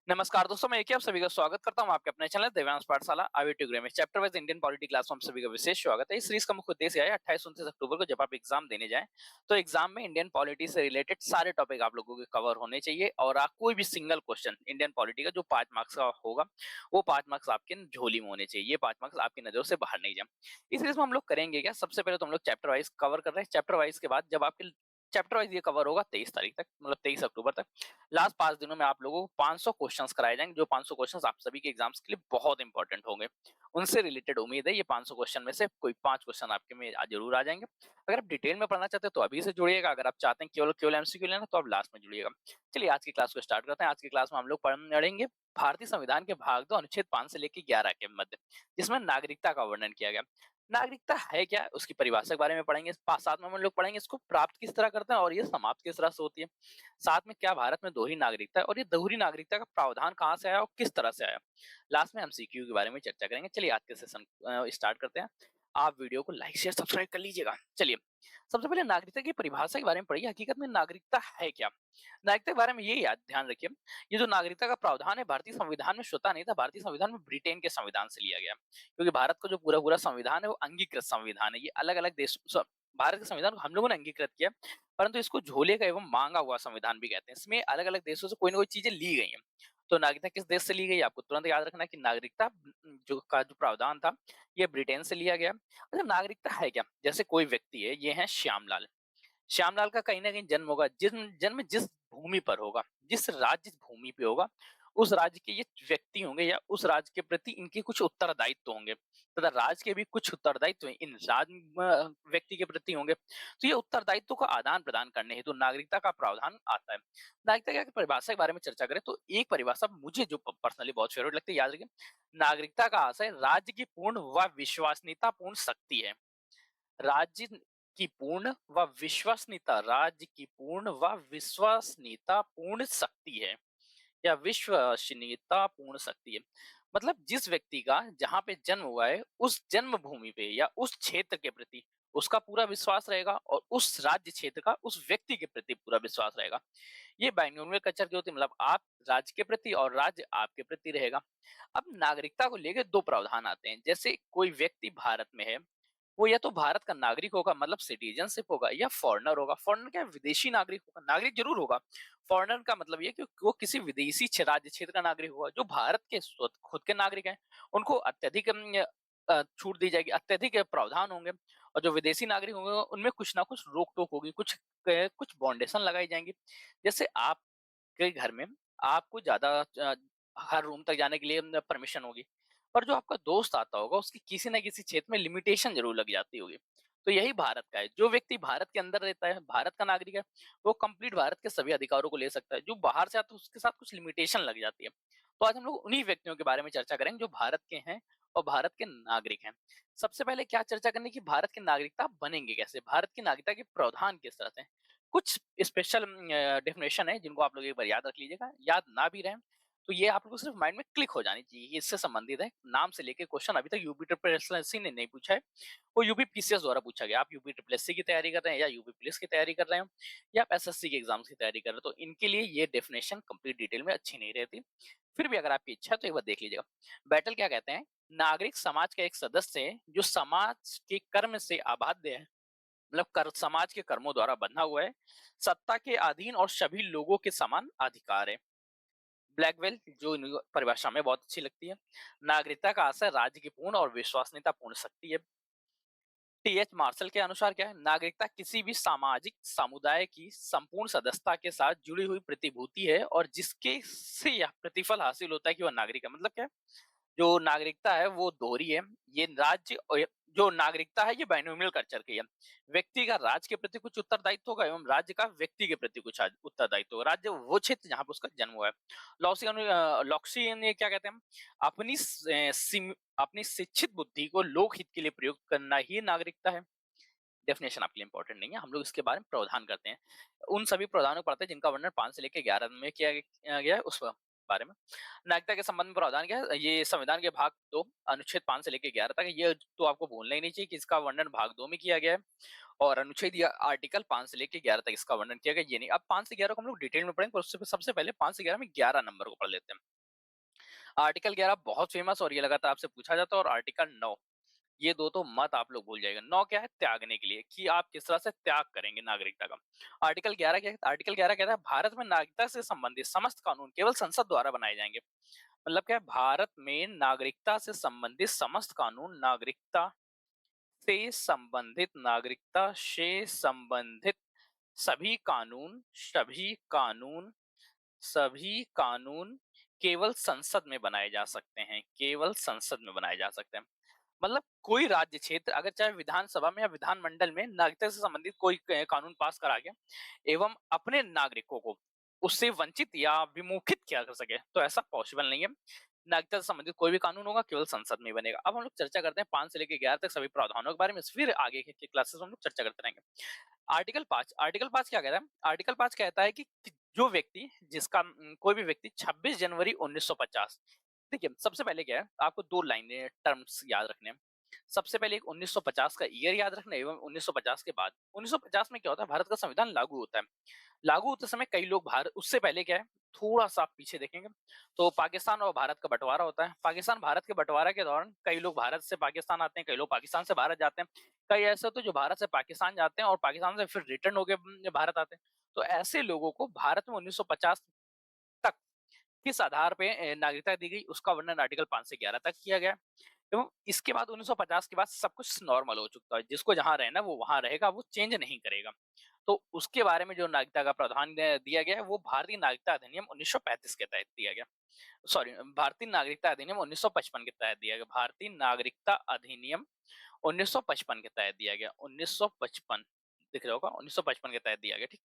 नमस्कार दोस्तों, मैं आप सभी का स्वागत करता हूं आपके अपने चैनल दिव्यांश पाठशाला आईआईटी में chapter wise Indian polity class में आप सभी का विशेष स्वागत है। इस सीरीज का मुख्य उद्देश्य है 28-29 अक्टूबर को जब आप एग्जाम देने जाएं तो एग्जाम में इंडियन पॉलिटी से रिलेटेड सारे टॉपिक आप लोगों के कवर होने चाहिए और आप कोई भी सिंगल क्वेश्चन इंडियन पॉलिटी का जो 5 मार्क्स का होगा वो 5 मार्क्स आपके झोली में होने चाहिए। ये 5 मार्क्स आपकी नजरों से बाहर नहीं जाए। इस सीरीज में हम लोग करेंगे क्या, सबसे पहले तो हम लोग चैप्टर वाइज कवर कर रहे हैं। चैप्टर वाइज के बाद जब आपके चैप्टर वाइज ये कवर होगा 23 तारीख तक, मतलब 23 अक्टूबर तक, लास्ट 5 दिनों में आप लोगों को 500 क्वेश्चंस कराए जाएंगे। जो 500 क्वेश्चंस आप सभी के एग्जाम्स के लिए बहुत इंपॉर्टेंट होंगे। उनसे रिलेटेड उम्मीद है ये 500 क्वेश्चन में से कोई 5 क्वेश्चन आपके में जरूर आ जाएंगे। अगर आप डिटेल में पढ़ना चाहते हैं तो अभी से जुड़िएगा। अगर आप चाहते हैं केवल केवल एमसीक्यू लेना तो आप लास्ट में जुड़िएगा। चलिए आज की क्लास को स्टार्ट करते हैं। आज की क्लास में हम लोग पढ़ेंगे भारतीय संविधान के भाग 2 अनुच्छेद 5 से लेकर 11 के मध्य, जिसमें नागरिकता का वर्णन किया गया। नागरिकता है क्या, उसकी परिभाषा के बारे में पढ़ेंगे। साथ में हम लोग पढ़ेंगे इसको प्राप्त किस तरह करते हैं और ये समाप्त किस तरह से होती है। साथ में क्या भारत में दोहरी नागरिकता है और ये दोहरी नागरिकता का प्रावधान कहाँ से आया और किस तरह से आया। लास्ट में हम सीक्यू के बारे में चर्चा करेंगे। चलिए आज के सेशन स्टार्ट करते हैं। आप वीडियो को लाइक शेयर सब्सक्राइब कर लीजिएगा। चलिए सबसे पहले नागरिकता की परिभाषा के बारे में पढ़िए। हकीकत में नागरिकता है क्या। नागरिकता के बारे में ये याद ध्यान रखिए, ये जो नागरिकता का प्रावधान है भारतीय संविधान में स्वतः नहीं था। भारतीय संविधान में ब्रिटेन के संविधान से लिया गया, क्योंकि भारत का जो पूरा पूरा संविधान है वो अंगीकृत संविधान है। ये अलग अलग देश भारत के संविधान को हम लोगों ने अंगीकृत किया, परंतु इसको झोले का एवं मांगा हुआ संविधान भी कहते हैं। इसमें अलग अलग देशों से कोई ना कोई चीजें ली गई हैं। तो नागरिकता किस देश से ली गई, आपको तुरंत याद रखना है कि नागरिकता जो प्रावधान था ये ब्रिटेन से लिया गया। अच्छा, नागरिकता है क्या। जैसे कोई व्यक्ति है, ये है श्यामलाल। श्यामलाल का कहीं ना कहीं जन्म होगा, जन्म जिस भूमि पर होगा, जिस राज्य भूमि पे होगा, उस राज्य के ये व्यक्ति होंगे या उस राज्य के प्रति इनके कुछ उत्तरदायित्व होंगे तथा राज्य के भी कुछ उत्तरदायित्व इन व्यक्ति के प्रति होंगे। तो ये उत्तरदायित्व का आदान प्रदान करने हेतु नागरिकता का प्रावधान आता है। नागरिकता की परिभाषा के बारे में चर्चा करें तो एक परिभाषा मुझे जो पर्सनली बहुत फेवरेट लगती है, याद रखिए, नागरिकता का आशय राज्य की पूर्ण व विश्वसनीयता पूर्ण शक्ति है। राज्य की पूर्ण व विश्वसनीयता, राज्य की पूर्ण व विश्वसनीयता पूर्ण शक्ति है या विश्वसनीयता पूर्ण शक्ति है। मतलब जिस व्यक्ति का जहां पे जन्म हुआ है उस जन्म भूमि पे या उस क्षेत्र के प्रति उसका पूरा विश्वास रहेगा और उस राज्य क्षेत्र का उस व्यक्ति के प्रति पूरा विश्वास रहेगा। ये बाइनोमियल कल्चर की होती है, मतलब आप राज्य के प्रति और राज्य आपके प्रति रहेगा। अब नागरिकता को लेकर दो प्रावधान आते हैं। जैसे कोई व्यक्ति भारत में है, वो या तो भारत का नागरिक होगा, मतलब सिटीजनशिप होगा, या फॉरेनर होगा। फॉरेनर क्या है, विदेशी नागरिक होगा। नागरिक जरूर होगा। फॉरेनर का मतलब ये कि वो किसी विदेशी राज्य क्षेत्र का नागरिक होगा। जो भारत के खुद के नागरिक हैं उनको अत्यधिक छूट दी जाएगी, अत्यधिक प्रावधान होंगे। और जो विदेशी नागरिक होंगे उनमें कुछ ना कुछ रोक टोक होगी, कुछ बाउंडेशन लगाई जाएंगी। जैसे आपके घर में आपको ज्यादा हर रूम तक जाने के लिए परमिशन होगी, पर जो आपका दोस्त आता होगा उसकी किसी ना किसी क्षेत्र में लिमिटेशन जरूर लग जाती होगी। तो यही भारत का है। जो व्यक्ति भारत के अंदर रहता है, भारत का नागरिक है, वो कंप्लीट भारत के सभी अधिकारों को ले सकता है। जो बाहर से आता है उसके साथ कुछ लिमिटेशन लग जाती है। तो आज हम लोग उन्हीं व्यक्तियों के बारे में चर्चा करेंगे जो भारत के हैं और भारत के नागरिक हैं। सबसे पहले क्या चर्चा करने की, भारत की नागरिकता बनेंगे कैसे, भारत की नागरिकता के प्रावधान किस तरह से। कुछ स्पेशल डेफिनेशन है जिनको आप लोग एक बार याद रख लीजिएगा। याद ना भी रहे तो ये आप लोगों को सिर्फ माइंड में क्लिक हो जानी चाहिए। ये इससे संबंधित है। नाम से लेके क्वेश्चन अभी तक यूपी ट्रिपल एसएससी ने नहीं पूछा है, वो यूपी पीसीएस द्वारा पूछा गया। आप यूपी ट्रिपल एसएससी की तैयारी कर रहे हैं या यूपी पुलिस की तैयारी कर रहे हैं या आप एसएससी के एग्जाम्स की तैयारी कर रहे हैं, तो इनके लिए ये डेफिनेशन कंप्लीट डिटेल में अच्छी नहीं रहती। फिर भी अगर आपकी इच्छा है तो एक बार देख लीजिएगा। बैटल क्या कहते हैं, नागरिक समाज का एक सदस्य है जो समाज के कर्म से आबाध्य है, मतलब समाज के कर्मों द्वारा बंधा हुआ है, सत्ता के अधीन और सभी लोगों के समान अधिकार है। ब्लैकवेल जो परिभाषा में बहुत अच्छी लगती है। नागरिकता का आशय राज्य की पूर्ण और विश्वसनीयता पूर्ण शक्ति है। टीएच मार्शल के अनुसार क्या है, नागरिकता किसी भी सामाजिक समुदाय की संपूर्ण सदस्यता के साथ जुड़ी हुई प्रतिभूति है और जिसके से यह प्रतिफल हासिल होता है कि वह नागरिक है। मतलब क्या है, जो नागरिकता है वो दोहरी है। ये राज्य जो नागरिकता है ये बाइनोमियल कल्चर की है। व्यक्ति का राज्य के प्रति कुछ उत्तरदायित्व होगा एवं राज्य का व्यक्ति के प्रति कुछ उत्तरदायित्व होगा। राज्य वो क्षेत्र जहां पर उसका जन्म हुआ है। लॉक्सियन ये क्या कहते हैं, अपनी अपनी शिक्षित बुद्धि को लोक हित के लिए प्रयोग करना ही नागरिकता है। डेफिनेशन आपके लिए इंपॉर्टेंट नहीं है, हम लोग इसके बारे में प्रावधान करते हैं। उन सभी प्रावधानों को पढ़ते हैं जिनका वर्णन 5 से लेकर 11 में किया गया है उस बारे में। नागरिकता के संबंध में प्रावधान क्या है, ये संविधान के भाग 2 अनुच्छेद 5 से लेकर 11 तक है। ये तो आपको भूलना ही नहीं चाहिए कि इसका वर्णन भाग 2 में किया गया है और अनुच्छेद या आर्टिकल 5 से लेकर 11 तक इसका वर्णन किया गया। ये नहीं, अब 5 से 11 को हम लोग डिटेल में पढ़ेंगे, पर उससे सबसे पहले 5 से 11 में 11 नंबर को पढ़ लेते हैं। आर्टिकल 11 बहुत फेमस और ये लगातार आपसे पूछा जाता है, और आर्टिकल 9, ये दो तो मत आप लोग भूल जाइएगा। 9 क्या है? त्यागने के लिए, कि आप किस तरह से त्याग करेंगे नागरिकता का। आर्टिकल 11 क्या है? आर्टिकल 11 कहता है भारत में नागरिकता से संबंधित समस्त कानून केवल संसद द्वारा बनाए जाएंगे। मतलब क्या है? भारत में नागरिकता से संबंधित समस्त कानून, नागरिकता से संबंधित सभी कानून केवल संसद में बनाए जा सकते हैं, केवल संसद में बनाए जा सकते हैं। मतलब कोई राज्य क्षेत्र अगर चाहे विधानसभा में या विधानमंडल में नागरिकता से संबंधित कोई कानून पास करा के एवं अपने नागरिकों को उससे वंचित या विमुखित किया कर सके, तो ऐसा पॉसिबल नहीं है। नागरिकता से संबंधित कोई भी कानून होगा केवल संसद में ही बनेगा। अब हम लोग चर्चा करते हैं 5 से लेकर 11 तक सभी प्रावधानों के बारे में, फिर आगे के क्लासेस में हम लोग चर्चा करते रहेंगे। आर्टिकल 5 क्या कहता है? आर्टिकल 5 कहता है कि जो व्यक्ति जिसका कोई भी व्यक्ति 26 जनवरी 1950, देखिए सबसे पहले क्या है, आपको दो लाइनें टर्म्स याद रखने हैं। सबसे पहले एक 1950 का ईयर याद रखना है, एवं 1950 के बाद। 1950 में क्या होता है? भारत का संविधान लागू होता है। लागू होते समय कई लोग भारत, उससे पहले क्या है, थोड़ा सा आप पीछे देखेंगे तो पाकिस्तान और भारत का बंटवारा होता है। पाकिस्तान भारत के बंटवारे के दौरान कई लोग भारत से पाकिस्तान आते हैं, कई लोग पाकिस्तान से भारत जाते हैं। कई ऐसे होते हैं जो भारत से पाकिस्तान जाते हैं और पाकिस्तान से फिर रिटर्न होके भारत आते हैं। तो ऐसे लोगों को भारत में 1950 तक किस आधार पे नागरिकता दी गई, उसका वर्णन आर्टिकल 5 से 11 तक किया गया। तो इसके बाद 1950 के बाद सब कुछ नॉर्मल हो चुका है। जिसको जहां रहना वो वहां रहेगा, वो चेंज नहीं करेगा। तो उसके बारे में जो नागरिकता का प्रावधान दिया गया है, वो भारतीय नागरिकता अधिनियम 1935 के तहत दिया गया। सॉरी, भारतीय नागरिकता अधिनियम 1955 के तहत दिया गया। भारतीय नागरिकता अधिनियम 1955 के तहत दिया गया। 1955 दिख रहा होगा, 1955 के तहत दिया गया। ठीक।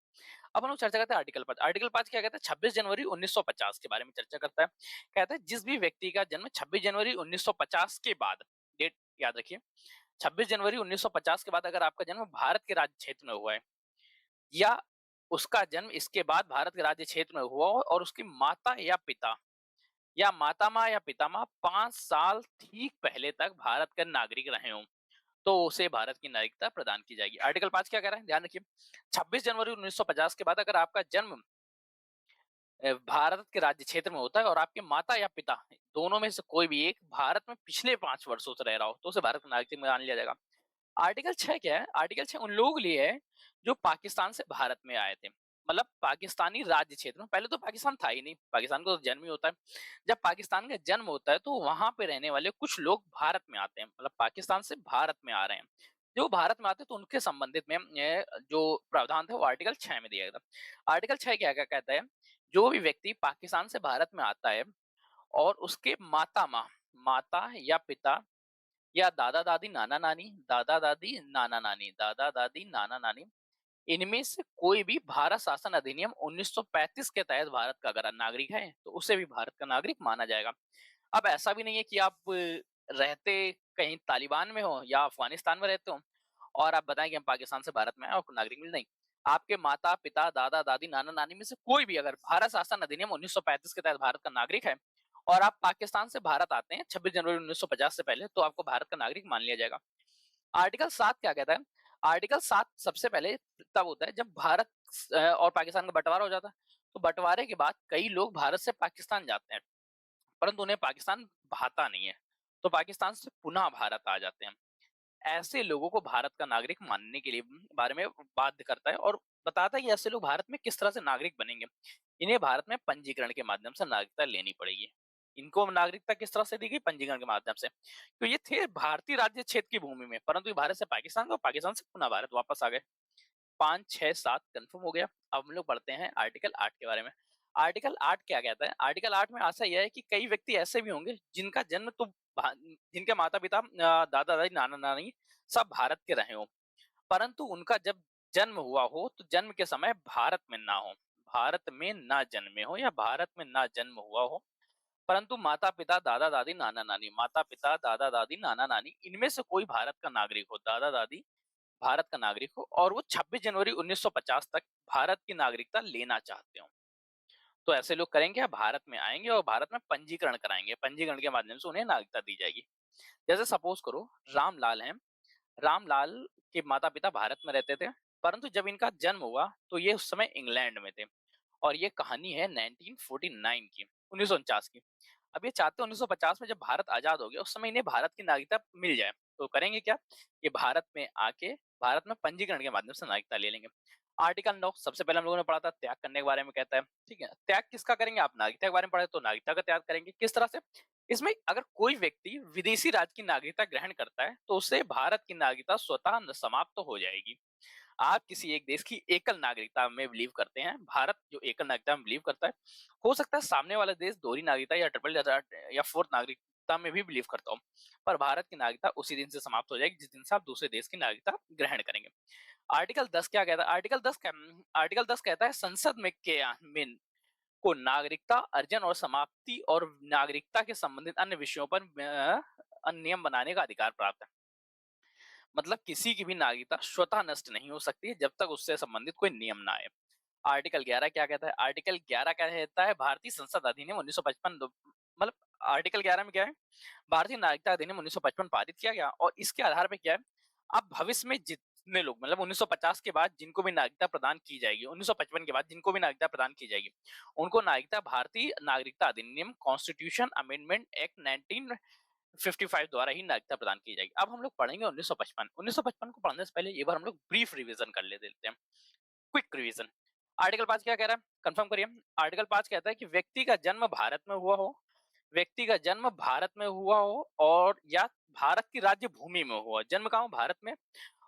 अब हम लोग चर्चा करते हैं आर्टिकल 5। आर्टिकल 5 क्या कहता है? 26 जनवरी 1950 के बारे में चर्चा करता है। कहता है जिस भी व्यक्ति का जन्म 26 जनवरी 1950 के बाद, डेट याद रखिए, 26 जनवरी 1950 के बाद अगर आपका जन्म भारत के राज्य क्षेत्र में हुआ है, या उसका जन्म इसके बाद भारत के राज्य क्षेत्र में हुआ हो, और उसकी माता या पिता या मातामह या पितामह 5 साल ठीक पहले तक भारत के नागरिक रहे हों, तो उसे भारत की नागरिकता प्रदान की जाएगी। आर्टिकल 5 क्या कह रहा है? ध्यान रखिए, 26 जनवरी 1950 के बाद अगर आपका जन्म भारत के राज्य क्षेत्र में होता है और आपके माता या पिता दोनों में से कोई भी एक भारत में पिछले 5 वर्षों से रह रहा हो, तो उसे भारत का नागरिक में मान लिया जाएगा। आर्टिकल 6 क्या है? आर्टिकल 6 उन लोगों के लिए है जो पाकिस्तान से भारत में आए थे। मतलब पाकिस्तानी राज्य क्षेत्र में, पहले तो पाकिस्तान था ही नहीं, पाकिस्तान का तो जन्म ही होता है। जब पाकिस्तान का जन्म होता है तो वहां पे रहने वाले कुछ लोग भारत में आते हैं, मतलब पाकिस्तान से भारत में आ रहे हैं। जो भारत में आते हैं तो उनके संबंधित में जो प्रावधान थे वो आर्टिकल 6 में दिया गया था। आर्टिकल 6 क्या क्या कहता है? जो भी व्यक्ति पाकिस्तान से भारत में आता है और उसके माता या पिता या दादा दादी नाना नानी, इनमें से कोई भी भारत शासन अधिनियम 1935 के तहत भारत का अगर नागरिक है, तो उसे भी भारत का नागरिक माना जाएगा। अब ऐसा भी नहीं है कि आप रहते कहीं तालिबान में हो या अफगानिस्तान में रहते हो और आप बताएं कि हम पाकिस्तान से भारत में आए, आपको नागरिक मिल नहीं। आपके माता पिता दादा दादी नाना नानी में से कोई भी अगर भारत शासन अधिनियम 1935 के तहत भारत का नागरिक है और आप पाकिस्तान से भारत आते हैं 26 जनवरी 1950 से पहले, तो आपको भारत का नागरिक मान लिया जाएगा। आर्टिकल 7 क्या कहता है? आर्टिकल 7 सबसे पहले तब होता है जब भारत और पाकिस्तान का बंटवारा हो जाता है। तो बंटवारे के बाद कई लोग भारत से पाकिस्तान जाते हैं, परंतु उन्हें पाकिस्तान भाता नहीं है, तो पाकिस्तान से पुनः भारत आ जाते हैं। ऐसे लोगों को भारत का नागरिक मानने के लिए बारे में बाध्य करता है और बताता है कि ऐसे लोग भारत में किस तरह से नागरिक बनेंगे। इन्हें भारत में पंजीकरण के माध्यम से नागरिकता लेनी पड़ेगी। इनको नागरिकता किस तरह से दी गई? पंजीकरण के माध्यम से। तो ये थे भारतीय राज्य क्षेत्र की भूमि में, परंतु ये भारत से पाकिस्तान गए और पाकिस्तान से पुनः भारत वापस आ गए। 5, 6, 7 कंफर्म हो गया। अब हम लोग पढ़ते हैं आर्टिकल 8 के बारे में। आर्टिकल 8 क्या कहता है? आर्टिकल 8 में आशा यह है कि कई व्यक्ति ऐसे भी होंगे जिनका जन्म तो जिनके माता पिता दादा दादी नाना नानी सब भारत के रहे हों, परंतु उनका जब जन्म हुआ हो तो जन्म के समय भारत में ना हो, भारत में ना जन्मे हो या भारत में ना जन्म हुआ हो, परंतु माता पिता दादा दादी नाना नानी, माता पिता दादा दादी नाना नानी इनमें से कोई भारत का नागरिक हो, दादा दादी भारत का नागरिक हो और वो 26 जनवरी 1950 तक भारत की नागरिकता लेना चाहते हो, तो ऐसे लोग करेंगे, भारत में आएंगे और भारत में पंजीकरण कराएंगे। पंजीकरण के माध्यम से उन्हें नागरिकता दी जाएगी। जैसे सपोज करो रामलाल हैं, रामलाल के माता पिता भारत में रहते थे, परंतु जब इनका जन्म हुआ तो ये उस समय इंग्लैंड में थे। और ये कहानी है 1949 की, 1949 की। अब ये चाहते हैं 1950 में जब भारत आजाद हो गया उस समय इन्हें भारत की नागरिकता मिल जाए, तो करेंगे क्या, ये भारत में आके भारत में पंजीकरण के माध्यम से नागरिकता ले लेंगे। आर्टिकल 9 सबसे पहले हम लोगों ने पढ़ा था, त्याग करने के बारे में कहता है। ठीक है, त्याग किसका करेंगे, आप नागरिकता के बारे में पढ़े तो नागरिकता का त्याग करेंगे। किस तरह से, इसमें अगर कोई व्यक्ति विदेशी राज्य की नागरिकता ग्रहण करता है तो उससे भारत की नागरिकता स्वतः समाप्त तो हो जाएगी। आप किसी एक देश की एकल नागरिकता में बिलीव करते हैं, भारत जो एकल नागरिकता में बिलीव करता है, हो सकता है सामने वाला देश दोहरी नागरिकता या ट्रिपल या फोर्थ नागरिकता में भी बिलीव करता हो, पर भारत की नागरिकता उसी दिन से समाप्त हो जाएगी जिस दिन से आप दूसरे देश की नागरिकता ग्रहण करेंगे। आर्टिकल 10 क्या कहता है, आर्टिकल 10 कहता है संसद में के में को नागरिकता अर्जन और समाप्ति और नागरिकता के संबंधित अन्य विषयों पर नियम बनाने का अधिकार प्राप्त है। मतलब किसी की भी नागरिकता स्वतः नष्ट नहीं हो सकती जब तक उससे संबंधित कोई नियम ना आए। आर्टिकल 11 क्या कहता है, आर्टिकल 11 क्या कहता है, भारतीय संसद अधिनियम 1955 मतलब आर्टिकल 11 में क्या है, भारतीय नागरिकता अधिनियम 1955 पारित किया गया और इसके आधार पे क्या है, अब भविष्य में जितने लोग मतलब 1950 के बाद जिनको भी नागरिकता प्रदान की जाएगी, 1955 के बाद जिनको भी नागरिकता प्रदान की जाएगी, उनको नागरिकता भारतीय नागरिकता अधिनियम कॉन्स्टिट्यूशन अमेंडमेंट एक्ट 1955 द्वारा ही नागरिकता प्रदान की जाएगी। अब हम लोग पढ़ेंगे 1955 को पढ़ने से पहले एक बार हम लोग ब्रीफ रिवीजन कर लेते हैं, क्विक रिवीजन। आर्टिकल 5 क्या कह रहा है, कंफर्म करिए। आर्टिकल 5 कहता है कि व्यक्ति का जन्म भारत में हुआ हो, व्यक्ति का जन्म भारत में हुआ हो और या भारत की राज्य भूमि में हुआ, जन्म कहाँ हो, भारत में,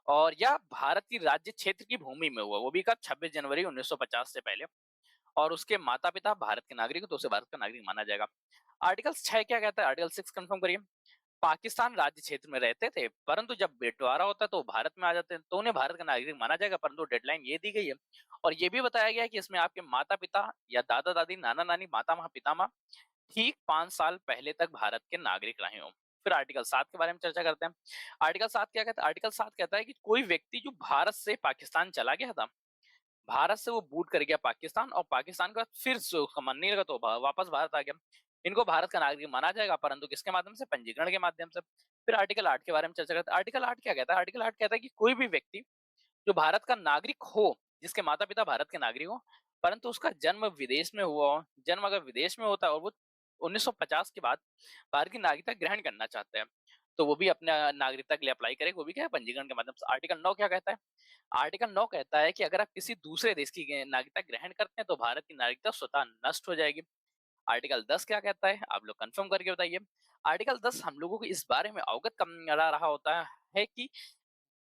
और या भारत की राज्य क्षेत्र की भूमि में हुआ, वो भी कब, 26 जनवरी 1950 से पहले, और उसके माता पिता भारत के नागरिक हो तो उसे भारत का नागरिक माना जाएगा। आर्टिकल 6 क्या कहता है, आर्टिकल 6 कंफर्म करिए। पाकिस्तान राज्य क्षेत्र में रहते थे परंतु जब बंटवारा होता है तो भारत में आ जाते हैं तो उन्हें भारत का नागरिक माना जाएगा, परंतु डेडलाइन ये दी गई है और ये भी बताया गया है कि इसमें आपके माता पिता या दादा दादी नाना नानी माता माँ पितामह ठीक 5 साल पहले तक भारत के नागरिक रहे हों। फिर आर्टिकल 7 के बारे में चर्चा करते हैं। आर्टिकल 7 क्या कहता है, आर्टिकल 7 कहता है कि कोई व्यक्ति जो भारत से पाकिस्तान चला गया था, भारत से वो बूट कर गया पाकिस्तान और पाकिस्तान का फिर से उसका मन नहीं लगा तो वापस भारत आ गया, इनको भारत का नागरिक माना जाएगा, परंतु किसके माध्यम से, पंजीकरण के माध्यम से। फिर आर्टिकल 8 के बारे में चर्चा करते हैं। आर्टिकल 8 क्या कहता है, आर्टिकल 8 कहता है कि कोई भी व्यक्ति जो भारत का नागरिक हो, जिसके माता पिता भारत के नागरिक हो परंतु उसका जन्म विदेश में हुआ हो, जन्म अगर विदेश में होता है और वो 1950 के बाद भारत की नागरिकता ग्रहण करना चाहते हैं तो वो भी अपने नागरिकता के लिए अप्लाई करे, वो भी क्या है, पंजीकरण के माध्यम से। आर्टिकल 9 क्या कहता है, आर्टिकल 9 कहता है कि अगर आप किसी दूसरे देश की नागरिकता ग्रहण करते हैं तो भारत की नागरिकता स्वतः नष्ट हो जाएगी। आर्टिकल 10 क्या कहता है, आप लोग कंफर्म करके बताइए। आर्टिकल 10 हम लोगों को इस बारे में अवगत करा रहा होता है कि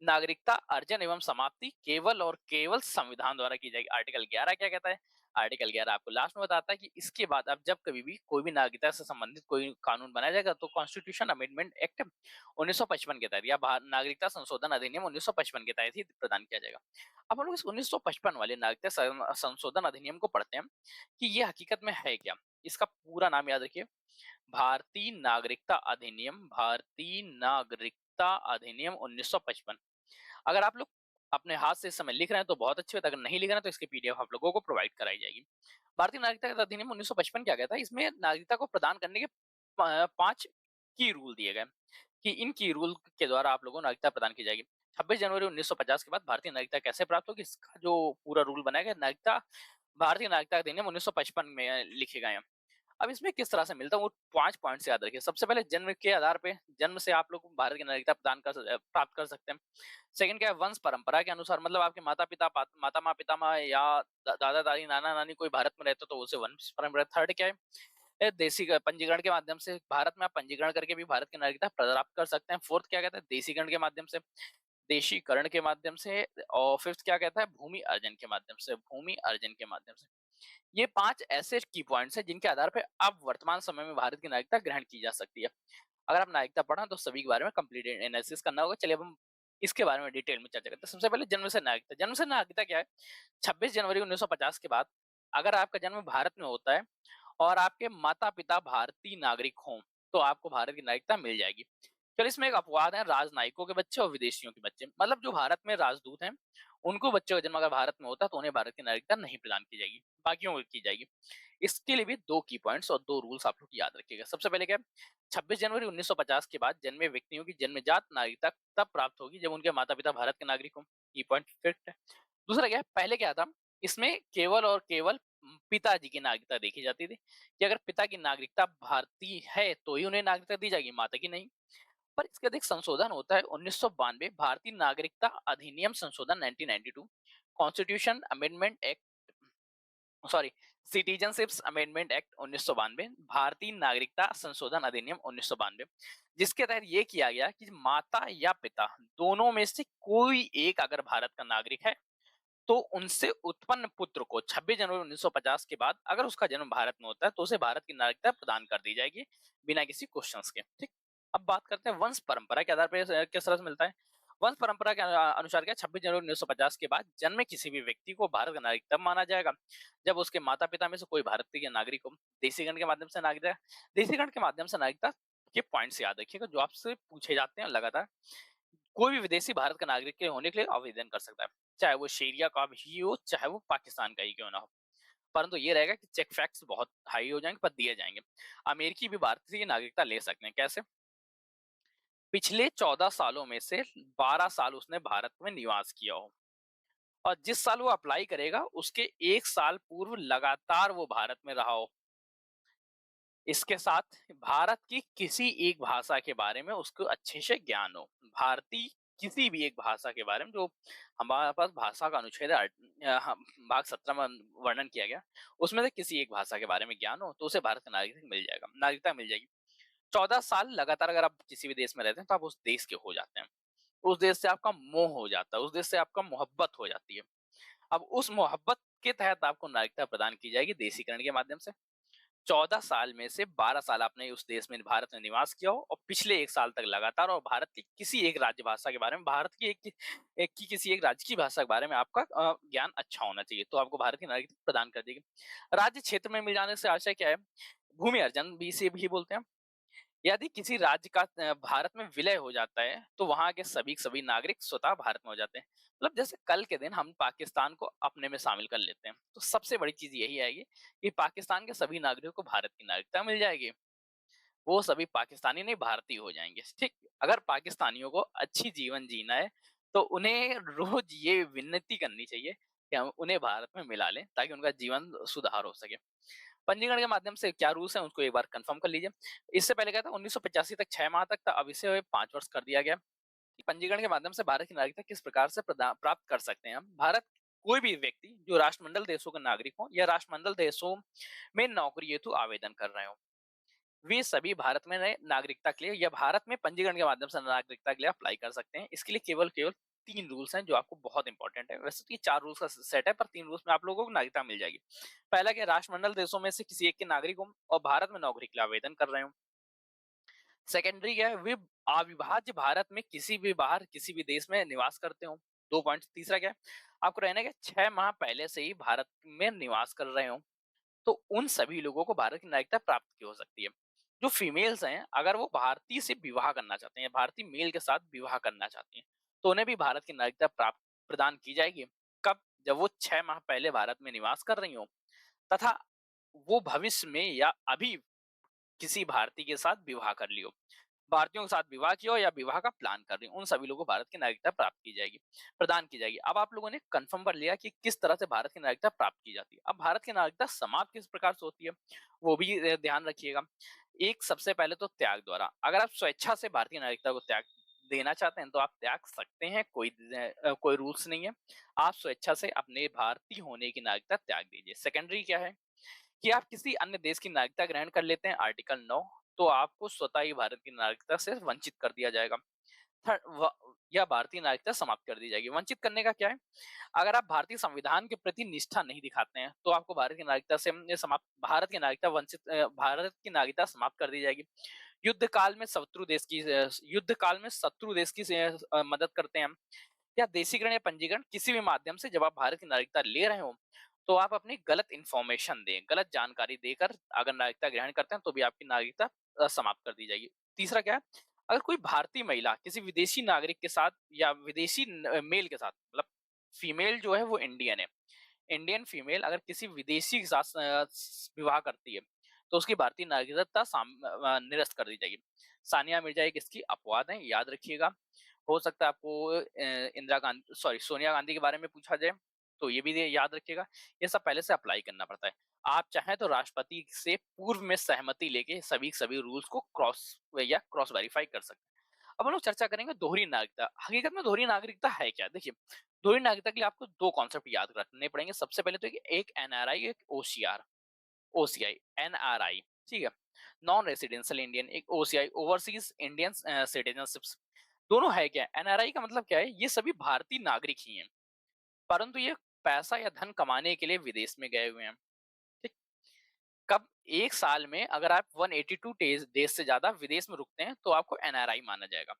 नागरिकता अर्जन एवं समाप्ति केवल और केवल संविधान द्वारा की जाएगी। आर्टिकल 11 क्या कहता है, आर्टिकल 11 आपको लास्ट में बताता है कि इसके बाद अब जब कभी भी कोई भी नागरिकता से संबंधित कोई कानून बनाया जाएगा तो कॉन्स्टिट्यूशन अमेंडमेंट एक्ट 1955 के तहत या नागरिकता संशोधन अधिनियम 1955 के तहत ही प्रदान किया जाएगा। अब हम लोग इस 1955 वाले नागरिकता संशोधन अधिनियम को पढ़ते हैं कि ये हकीकत में है क्या। इसका पूरा नाम याद रखिए, भारतीय नागरिकता अधिनियम, भारतीय नागरिकता अधिनियम 1955। अगर आप लोग अपने हाथ से इस समय लिख रहे हैं तो बहुत अच्छी बात, अगर नहीं लिख रहे हैं तो इसकी पीडीएफ आप लोगों को प्रोवाइड कराई जाएगी। भारतीय नागरिकता अधिनियम 1955 क्या कहता है, इसमें नागरिकता को प्रदान करने के 5 की रूल दिए गए कि इन की रूल के द्वारा आप लोगों को नागरिकता प्रदान की जाएगी। 26 जनवरी 1950 के बाद भारतीय नागरिकता कैसे प्राप्त होगी, इसका जो पूरा रूल बनाया गया, नागरिकता भारतीय नागरिकता अधिनियम 1955 में लिखे गए हैं। अब इसमें किस तरह से मिलता है वो 5 पॉइंट्स याद रखिए। सबसे पहले जन्म के आधार पे, जन्म से आप लोग भारत की नागरिकता प्राप्त कर सकते हैं। सेकंड क्या है, वंश परंपरा के अनुसार, मतलब आपके माता पिता माता माँ पितामह या दादा दादी नाना नानी कोई भारत में रहते तो उसे वंश परंपरा। थर्ड क्या है, देसी पंजीकरण के माध्यम से भारत में आप पंजीकरण करके भी भारत की नागरिकता प्राप्त कर सकते हैं। फोर्थ क्या कहता है, देशीकरण के माध्यम से, देशीकरण के माध्यम से। और फिफ्थ क्या कहता है, भूमि अर्जन के माध्यम से, भूमि अर्जन के माध्यम से। ये 5 ऐसे की पॉइंट्स हैं जिनके आधार पे अब वर्तमान समय में भारत की नागरिकता ग्रहण की जा सकती है। अगर आप नागरिकता पढ़ा तो सभी के बारे में कंप्लीट एनालिसिस करना होगा। चलिए अब हम इसके बारे में डिटेल में चर्चा करते हैं। सबसे पहले जन्म से नागरिकता। जन्म से नागरिकता क्या है, 26 जनवरी 1950 के बाद अगर आपका जन्म भारत में होता है और आपके माता पिता भारतीय नागरिक हों तो आपको भारत की नागरिकता मिल जाएगी। चलिए इसमें एक अपवाद है, राजनयिकों के बच्चे और विदेशियों के बच्चे, मतलब जो भारत में राजदूत हैं उनको बच्चों का जन्म अगर भारत में होता है तो उन्हें भारत की नागरिकता नहीं प्रदान की जाएगी, बाकियों को की जाएगी। इसके लिए भी 2 की पॉइंट्स और 2 रूल्स आप लोग याद रखिएगा। सबसे पहले क्या, 26 जनवरी 1950 के बाद जन्मे व्यक्तियों की जन्मजात नागरिकता तब प्राप्त होगी जब उनके माता पिता भारत के नागरिक हों। की पॉइंट फिफ्थ है। दूसरा क्या है, पहले क्या था, इसमें केवल और केवल पिताजी की नागरिकता देखी जाती थी कि अगर पिता की नागरिकता भारतीय है तो ही उन्हें नागरिकता दी जाएगी, माता की नहीं। पर इसके अधिक संशोधन होता है 1992 भारतीय नागरिकता अधिनियम संशोधन 1992, constitution amendment act, sorry, citizenships amendment act 1992, भारतीय नागरिकता संशोधन अधिनियम 1992, जिसके तहत ये किया गया कि माता या पिता दोनों में से कोई एक अगर भारत का नागरिक है तो उनसे उत्पन्न पुत्र को 26 जनवरी 1950 के बाद अगर उसका जन्म भारत में होता है तो उसे भारत की नागरिकता प्रदान कर दी जाएगी बिना किसी क्वेश्चंस के। ठीक। अब बात करते हैं वंश परंपरा के आधार पर किस तरह से मिलता है। वंश परंपरा के अनुसार क्या 26 जनवरी 1950 के बाद जन्मे किसी भी व्यक्ति को भारत का नागरिक तब माना जाएगा जब उसके माता पिता में से कोई भारत के नागरिक हो। देशीकरण के माध्यम से नागरिकता, देशीकरण के माध्यम से नागरिकता के पॉइंट्स याद रखिएगा जो आपसे पूछे जाते हैं लगातार। कोई भी विदेशी भारत का नागरिक के होने के लिए आवेदन कर सकता है, चाहे वो शेरिया का भी हो चाहे वो पाकिस्तान का ही क्यों ना हो, परंतु ये रहेगा कि चेक फैक्ट्स बहुत हाई हो जाएंगे पर दिए जाएंगे। अमेरिकी भी भारतीय की नागरिकता ले सकते हैं, कैसे? पिछले 14 सालों में से 12 साल उसने भारत में निवास किया हो और जिस साल वो अप्लाई करेगा उसके एक साल पूर्व लगातार वो भारत में रहा हो। इसके साथ भारत की किसी एक भाषा के बारे में उसको अच्छे से ज्ञान हो। भारतीय किसी भी एक भाषा के बारे में, जो हमारे पास भाषा का अनुच्छेद है भाग 17 में वर्णन किया गया, उसमें से किसी एक भाषा के बारे में ज्ञान हो तो उसे भारत का नागरिकता मिल जाएगी। 14 साल लगातार अगर आप किसी भी देश में रहते हैं तो आप उस देश के हो जाते हैं, उस देश से आपका मोह हो जाता है, उस देश से आपका मोहब्बत हो जाती है। अब उस मोहब्बत के तहत आपको नागरिकता प्रदान की जाएगी देशीकरण के माध्यम से। 14 साल में से 12 साल आपने उस देश में भारत में निवास किया हो और पिछले एक साल तक लगातार, और भारत की किसी एक राज्य भाषा के बारे में, भारत की एक की किसी एक राज्य की भाषा के बारे में आपका ज्ञान अच्छा होना चाहिए तो आपको भारत की नागरिकता प्रदान कर देगी। राज्य क्षेत्र में मिल जाने से आशय क्या है? भूमि अर्जन भी से भी बोलते हैं। यदि किसी राज्य का भारत में विलय हो जाता है तो वहां के सभी नागरिक स्वतः भारत में हो जाते हैं। मतलब जैसे कल के दिन हम पाकिस्तान को अपने में शामिल कर लेते हैं तो सबसे बड़ी चीज यही आएगी कि पाकिस्तान के सभी नागरिकों को भारत की नागरिकता मिल जाएगी, वो सभी पाकिस्तानी नहीं भारतीय हो जाएंगे। ठीक। अगर पाकिस्तानियों को अच्छी जीवन जीना है तो उन्हें रोज ये विनती करनी चाहिए कि हम उन्हें भारत में मिला लें ताकि उनका जीवन सुधार हो सके। पंजीकरण के माध्यम से क्या रूल्स हैं उसको एक बार कंफर्म कर लीजिए। इससे पहले क्या था, 1985 तक 6 माह तक था, अब इसे 5 वर्ष कर दिया गया। पंजीकरण के माध्यम से भारत की नागरिकता किस प्रकार से प्राप्त कर सकते हैं हम? भारत कोई भी व्यक्ति जो राष्ट्रमंडल देशों का नागरिक हो या राष्ट्रमंडल देशों में नौकरी हेतु आवेदन कर रहे हो, वे सभी भारत में नए नागरिकता के लिए या भारत में पंजीकरण के माध्यम से नागरिकता के लिए अप्लाई कर सकते हैं। इसके लिए केवल केवल 3 रूल्स हैं जो आपको बहुत इंपॉर्टेंट है। वैसे तो ये 4 रूल्स का सेट है पर 3 रूल्स में आप लोगों को नागरिकता मिल जाएगी। पहला कि राष्ट्रमंडल देशों में से किसी एक के नागरिक हो और भारत में नौकरी के लिए आवेदन कर रहे हो। सेकेंडरी क्या है, वे अविभाज्य भारत में किसी भी बाहर किसी भी देश में निवास करते हो। 2 पॉइंट। तीसरा क्या है, आपको रहने के 6 माह पहले से ही भारत में निवास कर रहे हो तो उन सभी लोगों को भारत की नागरिकता प्राप्त की हो सकती है। जो फीमेल्स हैं अगर वो भारतीय से विवाह करना चाहते हैं, भारतीय मेल के साथ विवाह करना चाहती हैं तो उन्हें भी भारत की नागरिकता प्राप्त प्रदान की जाएगी। कब? जब वो 6 माह पहले भारत में निवास कर रही हो तथा वो भविष्य में या अभी किसी भारतीय के साथ विवाह कर लियो, भारतीयों के साथ विवाह किया हो या विवाह का प्लान कर रही हो, उन सभी लोगों को भारत की नागरिकता प्राप्त की जाएगी, प्रदान की जाएगी। अब आप लोगों ने कंफर्म कर लिया कि किस तरह से भारत की नागरिकता प्राप्त की जाती है। अब भारत की नागरिकता समाप्त किस प्रकार से होती है वो भी ध्यान रखिएगा। एक सबसे पहले तो त्याग द्वारा। अगर आप स्वेच्छा से भारतीय नागरिकता को त्याग देना चाहते हैं तो आप त्याग सकते हैं, कोई रूल्स नहीं है। आप स्वेच्छा से अपने भारतीय होने की नागरिकता त्याग दीजिए। सेकेंडरी क्या है कि आप किसी अन्य देश की नागरिकता ग्रहण कर लेते हैं, आर्टिकल 9, तो आपको स्वतः ही भारत की नागरिकता से वंचित कर दिया जाएगा। या भारतीय नागरिकता समाप्त कर दी जाएगी। वंचित करने का क्या है, अगर आप भारतीय संविधान के प्रति निष्ठा नहीं दिखाते हैं तो आपको भारत की नागरिकता से समाप्त भारत की नागरिकता भारत की नागरिकता समाप्त कर दी जाएगी। युद्ध काल में शत्रु देश की मदद करते हैं हम, या देशीकरण या पंजीकरण किसी भी माध्यम से जब आप भारत की नागरिकता ले रहे हो तो आप अपनी गलत इंफॉर्मेशन दें, गलत जानकारी देकर अगर नागरिकता ग्रहण करते हैं तो भी आपकी नागरिकता समाप्त कर दी जाएगी। तीसरा क्या है, अगर कोई भारतीय महिला किसी विदेशी नागरिक के साथ या विदेशी मेल के साथ, मतलब फीमेल जो है वो इंडियन है, इंडियन फीमेल अगर किसी विदेशी के साथ विवाह करती है तो उसकी भारतीय नागरिकता निरस्त कर दी जाएगी। सानिया मिर्जा एक इसकी अपवाद है, याद रखिएगा। हो सकता है आपको इंदिरा गांधी, सॉरी, सोनिया गांधी के बारे में पूछा जाए तो ये भी याद रखिएगा, ये सब पहले से अप्लाई करना पड़ता है। आप चाहें तो राष्ट्रपति से पूर्व में सहमति लेके सभी रूल्स को क्रॉस वेरीफाई कर सकते हैं। अब हम लोग चर्चा करेंगे दोहरी नागरिकता। हकीकत में दोहरी नागरिकता है क्या? देखिए, दोहरी नागरिकता के लिए आपको 2 कॉन्सेप्ट याद रखने पड़ेंगे। सबसे पहले तो एक एनआरआई, एक ओसीआर। ओसीआई, एनआरआई, ठीक है? नॉन रेसिडेंशियल इंडियन, एक ओसीआई, ओवरसीज इंडियन सिटीजनशिप्स। दोनों है क्या? एनआरआई का मतलब क्या है? ये सभी भारतीय नागरिक ही हैं, परंतु ये पैसा या धन कमाने के लिए विदेश में गए हुए हैं। ठीक? कब? 1 साल में अगर आप 182 देश से ज्यादा विदेश में रुकते हैं तो आपको एनआरआई माना जाएगा।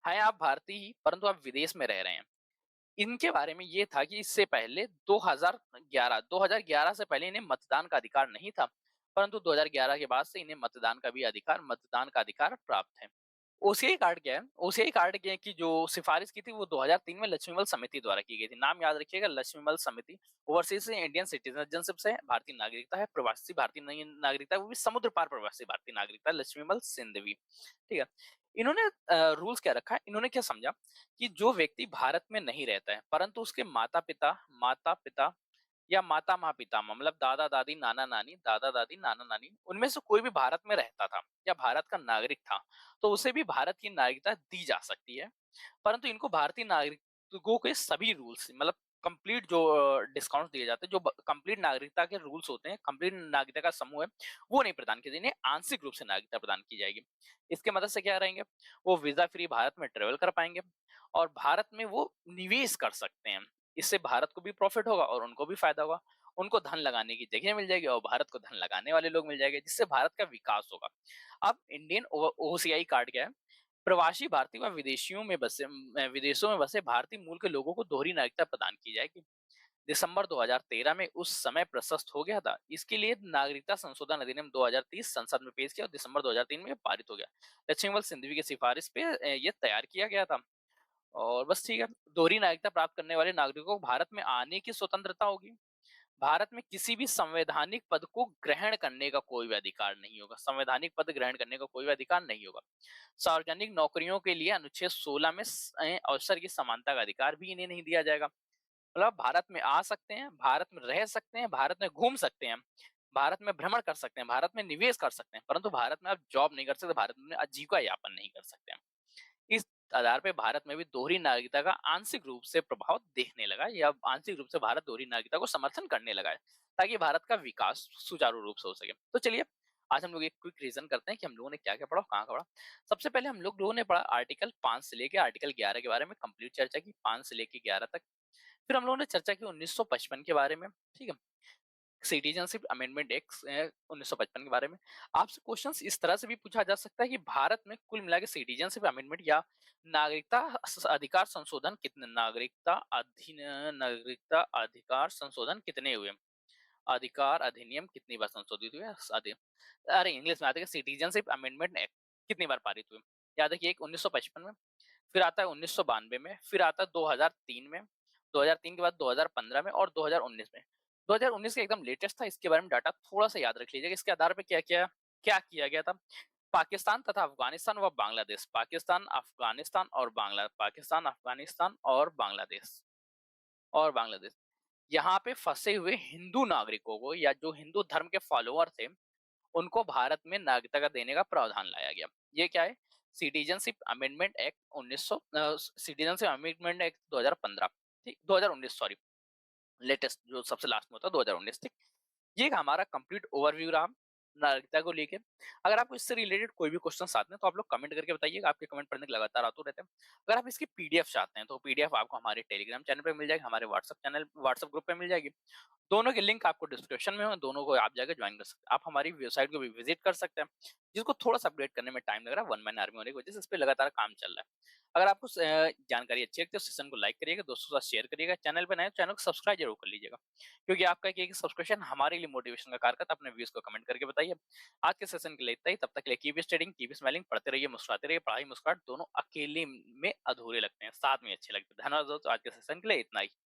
है आप भारतीय ही, परंतु आप विदेश में रह रहे हैं। इनके बारे में ये था कि इससे पहले 2011 से पहले इन्हें मतदान का अधिकार नहीं था, परंतु 2011 के बाद से इन्हें मतदान का अधिकार प्राप्त है। ओसीआई कार्ड क्या है? ओसीआई कार्ड की जो सिफारिश की थी वो 2003 में लक्ष्मीमल समिति द्वारा की गई थी। नाम याद रखिएगा, लक्ष्मीमल समिति। ओवरसीज इंडियन सिटीजनशिप से भारतीय नागरिकता है, प्रवासी भारतीय नागरिकता है, वो भी समुद्र पार प्रवासी भारतीय नागरिकता, लक्ष्मीमल सिंधवी। ठीक है? इन्होंने रूल्स क्या रखा? इन्होंने क्या समझा कि जो व्यक्ति भारत में नहीं रहता है, परंतु उसके माता पिता या माता पितामह, मतलब दादा दादी नाना नानी, दादा दादी नाना नानी, उनमें से कोई भी भारत में रहता था या भारत का नागरिक था, तो उसे भी भारत की नागरिकता दी जा सकती है। परंतु इनको भारतीय नागरिकों के सभी रूल्स, मतलब कंप्लीट जो डिस्काउंट दिए जाते हैं, जो कंप्लीट नागरिकता के रूल्स होते हैं, कंप्लीट नागरिकता का समूह है, वो नहीं प्रदान किए, इन्हें आंशिक रूप से नागरिकता प्रदान की जाएगी। इसके मदद से क्या रहेंगे? वो वीजा फ्री भारत में ट्रेवल कर पाएंगे और भारत में वो निवेश कर सकते हैं। इससे भारत को भी प्रॉफिट होगा और उनको भी फायदा होगा। उनको धन लगाने की जगह मिल जाएगी और भारत को धन लगाने वाले लोग मिल जाएंगे, जिससे भारत का विकास होगा। अब इंडियन ओसीआई कार्ड क्या है? प्रवासी भारतीय व विदेशों में बसे भारतीय मूल के लोगों को दोहरी नागरिकता प्रदान की जाएगी। दिसंबर 2013 में उस समय प्रशस्त हो गया था। इसके लिए नागरिकता संशोधन अधिनियम 2030 संसद में पेश किया और दिसंबर 2003 में पारित हो गया। लक्ष्मीमल सिंधवी की सिफारिश पे ये तैयार किया गया था। और बस, ठीक है। दोहरी नागरिकता प्राप्त करने वाले नागरिकों को भारत में आने की स्वतंत्रता होगी। भारत में किसी भी संवैधानिक पद को ग्रहण करने का कोई भी अधिकार नहीं होगा। संवैधानिक पद ग्रहण करने का कोई भी अधिकार नहीं होगा। सार्वजनिक नौकरियों के लिए अनुच्छेद 16 में अवसर की समानता का अधिकार भी इन्हें नहीं दिया जाएगा। मतलब भारत में आ सकते हैं, भारत में रह सकते हैं, भारत में घूम सकते हैं, भारत में भ्रमण कर सकते हैं, भारत में निवेश कर सकते हैं, परंतु भारत में आप जॉब नहीं कर सकते, भारत में आजीविका यापन नहीं कर सकते हैं। इस आधार पे भारत में भी दोहरी नागरिकता का आंशिक रूप से प्रभाव देखने लगा, या आंशिक रूप से भारत दोहरी नागरिकता को समर्थन करने लगा है, ताकि भारत का विकास सुचारू रूप से हो सके। तो चलिए, आज हम लोग एक क्विक रिवीजन करते हैं कि हम लोगों ने क्या क्या पढ़ा, कहाँ पढ़ा। सबसे पहले हम लोगों ने पढ़ा आर्टिकल 5 से लेकर आर्टिकल 11 के बारे में, कंप्लीट चर्चा की 5 से लेकर 11 तक। फिर हम लोगों ने चर्चा की 1955 के बारे में, ठीक है, सिटीजनशिप अमेंडमेंट एक्ट 1955 के बारे में। आपसे क्वेश्चंस इस तरह से भी पूछा जा सकता है कि भारत में कुल मिला के सिटीजनशिप अमेंडमेंट या नागरिकता अधिकार संशोधन कितने, नागरिकता अधिकार संशोधन कितने हुए, अधिकार अधिनियम कितनी बार संशोधित हुए, अरे इंग्लिश में आता है सिटीजनशिप अमेंडमेंट एक्ट कितनी बार पारित हुए। याद रखिए, एक 1955 में, फिर आता है 1992 में, फिर आता है 2003 में, 2003 के बाद 2015 में और 2019 में। 2019 का एकदम लेटेस्ट था, इसके बारे में डाटा थोड़ा सा याद रख लीजिएगा। इसके आधार पर क्या क्या क्या किया गया था? पाकिस्तान तथा अफगानिस्तान व बांग्लादेश, पाकिस्तान अफगानिस्तान और बांग्लादेश, यहाँ पे फंसे हुए हिंदू नागरिकों को या जो हिंदू धर्म के फॉलोअर थे, उनको भारत में नागरिकता देने का प्रावधान लाया गया। ये क्या है? सिटीजनशिप अमेंडमेंट एक्ट 2015, ठीक, 2019 सॉरी, लेटेस्ट जो सबसे लास्ट में होता है 2019, ठीक। ये एक हमारा कंप्लीट ओवरव्यू रहा नागरिकता को लेके। अगर आपको इससे रिलेटेड कोई भी क्वेश्चन आते हैं तो आप लोग कमेंट करके बताइएगा, आपके कमेंट पढ़ने के लगातार आते रहते हैं। अगर आप इसकी पीडीएफ चाहते हैं तो पीडीएफ आपको हमारे टेलीग्राम चैनल पे मिल जाएगी, हमारे व्हाट्सएप ग्रुप पे मिल जाएगी। दोनों के लिंक आपको डिस्क्रिप्शन में हो, दोनों को आप जाकर ज्वाइन कर सकते हैं। आप हमारी वेबसाइट को भी विजिट कर सकते हैं, जिसको थोड़ा सा अपडेट करने में टाइम लग रहा है, वन मैन आर्मी होने की वजह से इस पर लगातार काम चल रहा है। अगर आपको जानकारी अच्छी लगती है तो सेशन को लाइक करिएगा, दोस्तों के साथ शेयर करिएगा, चैनल पर नए चैनल को सब्सक्राइब जरूर कर लीजिएगा, क्योंकि आपका एक सब्सक्रिप्शन हमारे लिए मोटिवेशन का कार्य करता है। अपने व्यूज को कमेंट करके बताइए। आज के सेशन के लिए इतना ही, तब तक के लिए कीप स्टडिंग, कीप स्माइलिंग, पढ़ते रहिए, मुस्कुराते रहिए। पढ़ाई मुस्कुराहट दोनों अकेले में अधूरे लगते हैं, साथ में अच्छे लगते हैं। धन्यवाद दोस्तों, आज के सेशन के लिए इतना ही।